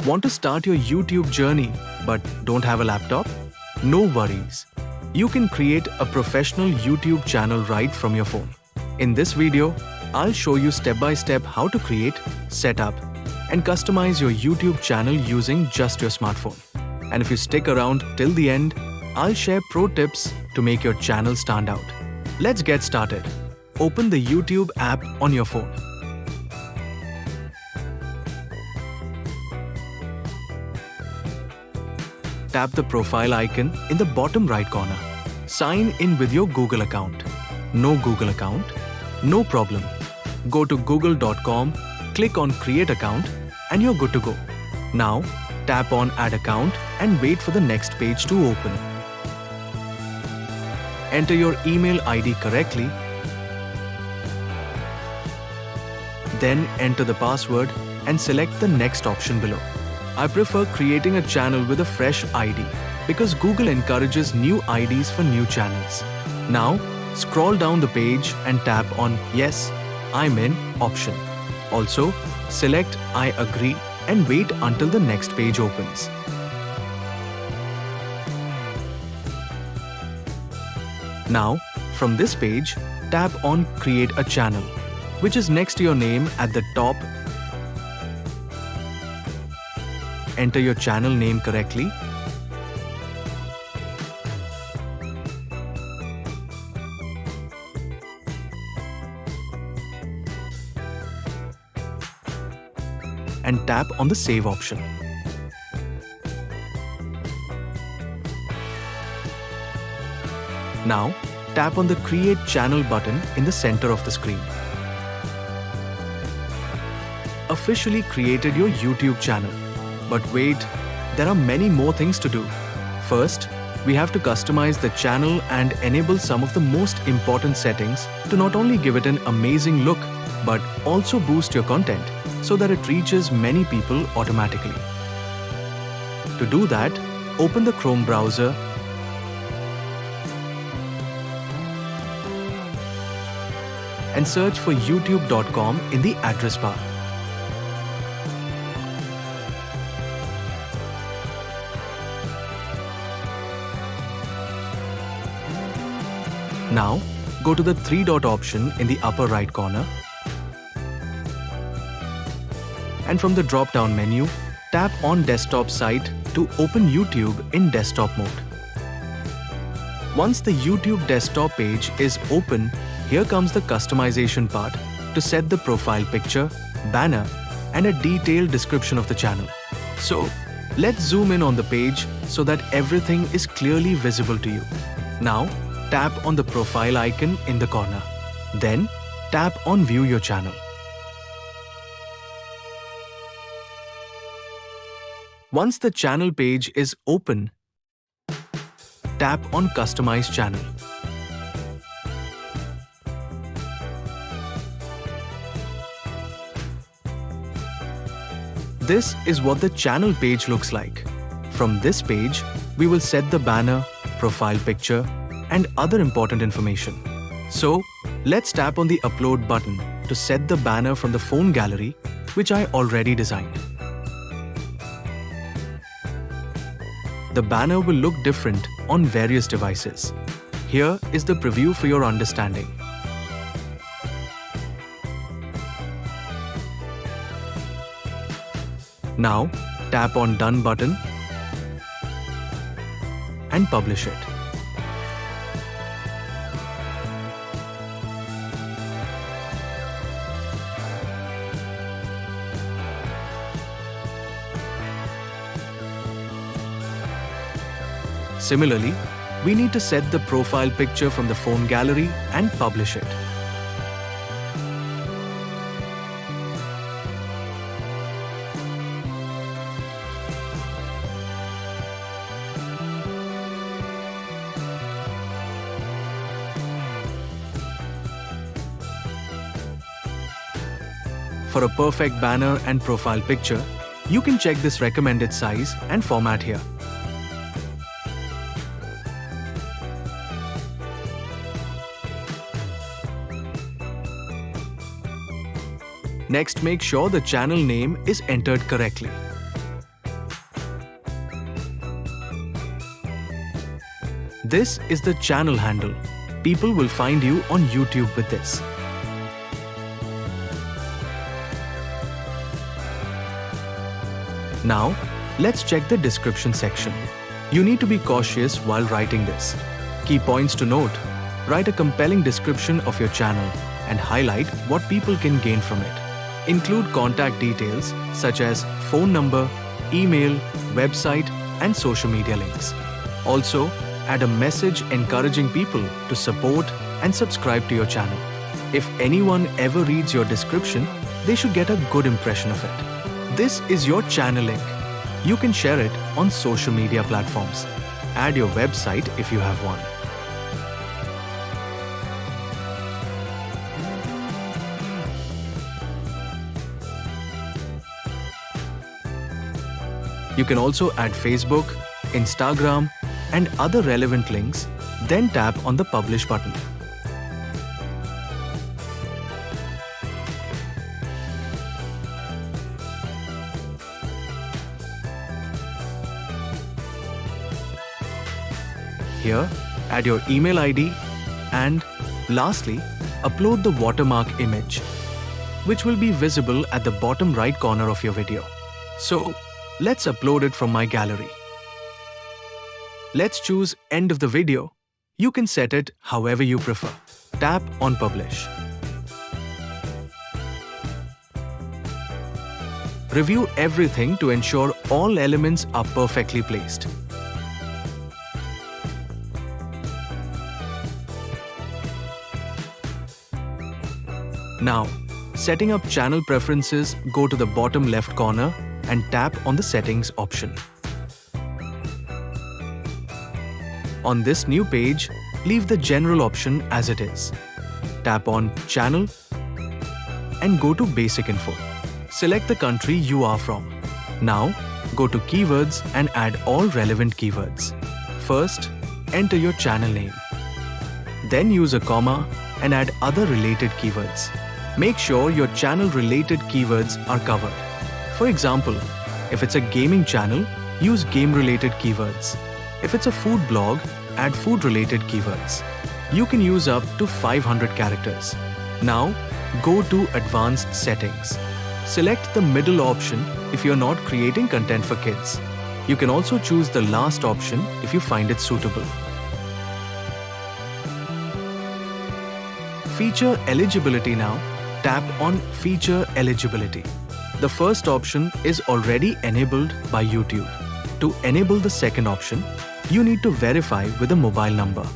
Want to start your YouTube journey but don't have a laptop? No worries. You can create a professional YouTube channel right from your phone. In this video, I'll show you step by step how to create, set up, and customize your YouTube channel using just your smartphone. And if you stick around till the end, I'll share pro tips to make your channel stand out. Let's get started. Open the YouTube app on your phone. Tap the profile icon in the bottom right corner. Sign in with your Google account. No Google account? No problem. Go to google.com, click on Create Account, and you're good to go. Now, tap on Add Account and wait for the next page to open. Enter your email ID correctly. Then enter the password and select the next option below. I prefer creating a channel with a fresh ID because Google encourages new IDs for new channels. Now, scroll down the page and tap on Yes, I'm in option. Also, select I agree and wait until the next page opens. Now, from this page, tap on Create a Channel, which is next to your name at the top. Enter your channel name correctly. And tap on the Save option. Now, tap on the Create Channel button in the center of the screen. Officially created your YouTube channel. But wait, there are many more things to do. First, we have to customize the channel and enable some of the most important settings to not only give it an amazing look, but also boost your content so that it reaches many people automatically. To do that, open the Chrome browser and search for youtube.com in the address bar. Now, go to the three-dot option in the upper right corner. And from the drop-down menu, tap on Desktop Site to open YouTube in desktop mode. Once the YouTube desktop page is open, here comes the customization part to set the profile picture, banner, and a detailed description of the channel. So, let's zoom in on the page so that everything is clearly visible to you. Now, tap on the profile icon in the corner. Then, tap on View Your Channel. Once the channel page is open, tap on Customize Channel. This is what the channel page looks like. From this page, we will set the banner, profile picture, and other important information. So, let's tap on the Upload button to set the banner from the phone gallery, which I already designed. The banner will look different on various devices. Here is the preview for your understanding. Now, tap on Done button and publish it. Similarly, we need to set the profile picture from the phone gallery and publish it. For a perfect banner and profile picture, you can check this recommended size and format here. Next, make sure the channel name is entered correctly. This is the channel handle. People will find you on YouTube with this. Now, let's check the description section. You need to be cautious while writing this. Key points to note: write a compelling description of your channel and highlight what people can gain from it. Include contact details such as phone number, email, website, and social media links. Also, add a message encouraging people to support and subscribe to your channel. If anyone ever reads your description, they should get a good impression of it. This is your channel link. You can share it on social media platforms. Add your website if you have one. You can also add Facebook, Instagram, and other relevant links, then tap on the Publish button. Here, add your email ID and, lastly, upload the watermark image, which will be visible at the bottom right corner of your video. So, let's upload it from my gallery. Let's choose end of the video. You can set it however you prefer. Tap on Publish. Review everything to ensure all elements are perfectly placed. Now, setting up channel preferences, go to the bottom left corner and tap on the Settings option. On this new page, leave the General option as it is. Tap on Channel and go to Basic Info. Select the country you are from. Now, go to Keywords and add all relevant keywords. First, enter your channel name. Then use a comma and add other related keywords. Make sure your channel-related keywords are covered. For example, if it's a gaming channel, use game-related keywords. If it's a food blog, add food-related keywords. You can use up to 500 characters. Now, go to Advanced Settings. Select the middle option if you're not creating content for kids. You can also choose the last option if you find it suitable. Feature eligibility now. Tap on Feature Eligibility. The first option is already enabled by YouTube. To enable the second option, you need to verify with a mobile number.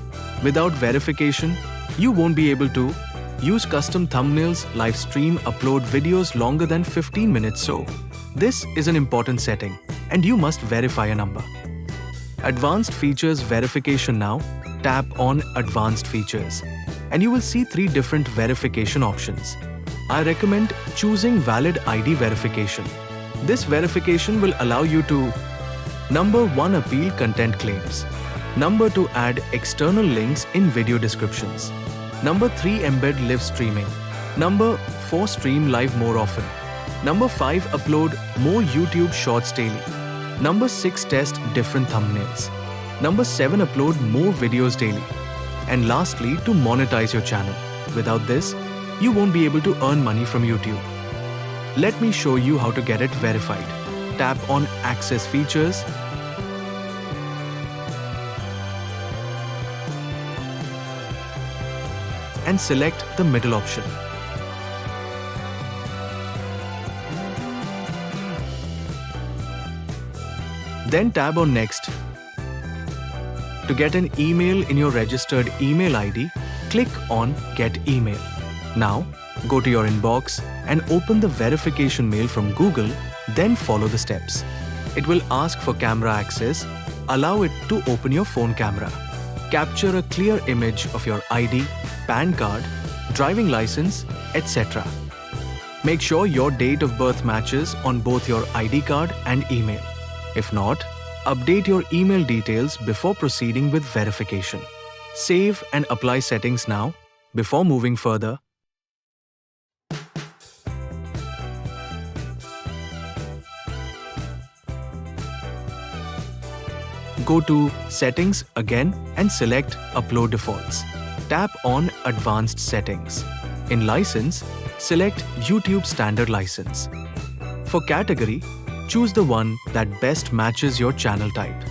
Without verification, you won't be able to use custom thumbnails, live stream, upload videos longer than 15 minutes. So, this is an important setting and you must verify a number. Advanced Features Verification now. Tap on Advanced Features and you will see 3 different verification options. I recommend choosing Valid ID verification. This verification will allow you to: Number 1, appeal content claims. Number 2, add external links in video descriptions. Number 3, embed live streaming. Number 4, stream live more often. Number 5, upload more YouTube shorts daily. Number 6, test different thumbnails. Number 7, upload more videos daily. And lastly, to monetize your channel. Without this, you won't be able to earn money from YouTube. Let me show you how to get it verified. Tap on Access Features and select the middle option. Then tap on Next. To get an email in your registered email ID, click on Get Email. Now, go to your inbox and open the verification mail from Google, then follow the steps. It will ask for camera access. Allow it to open your phone camera. Capture a clear image of your ID, PAN card, driving license, etc. Make sure your date of birth matches on both your ID card and email. If not, update your email details before proceeding with verification. Save and apply settings now. Before moving further, Go to Settings again and select Upload Defaults. Tap on Advanced Settings. In License, select YouTube Standard License. For category, choose the one that best matches your channel type.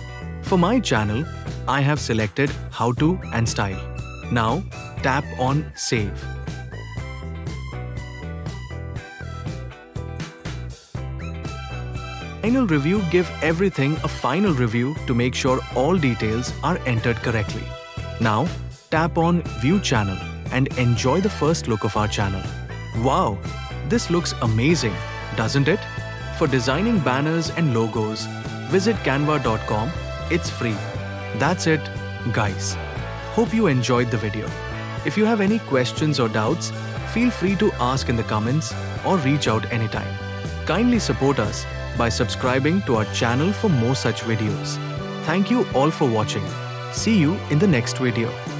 For my channel, I have selected How To and Style. Now, tap on Save. Final review. Give everything a final review to make sure all details are entered correctly. Now, tap on View Channel and enjoy the first look of our channel. Wow, this looks amazing, doesn't it? For designing banners and logos, visit canva.com. It's free. That's it, guys. Hope you enjoyed the video. If you have any questions or doubts, feel free to ask in the comments or reach out anytime. Kindly support us by subscribing to our channel for more such videos. Thank you all for watching. See you in the next video.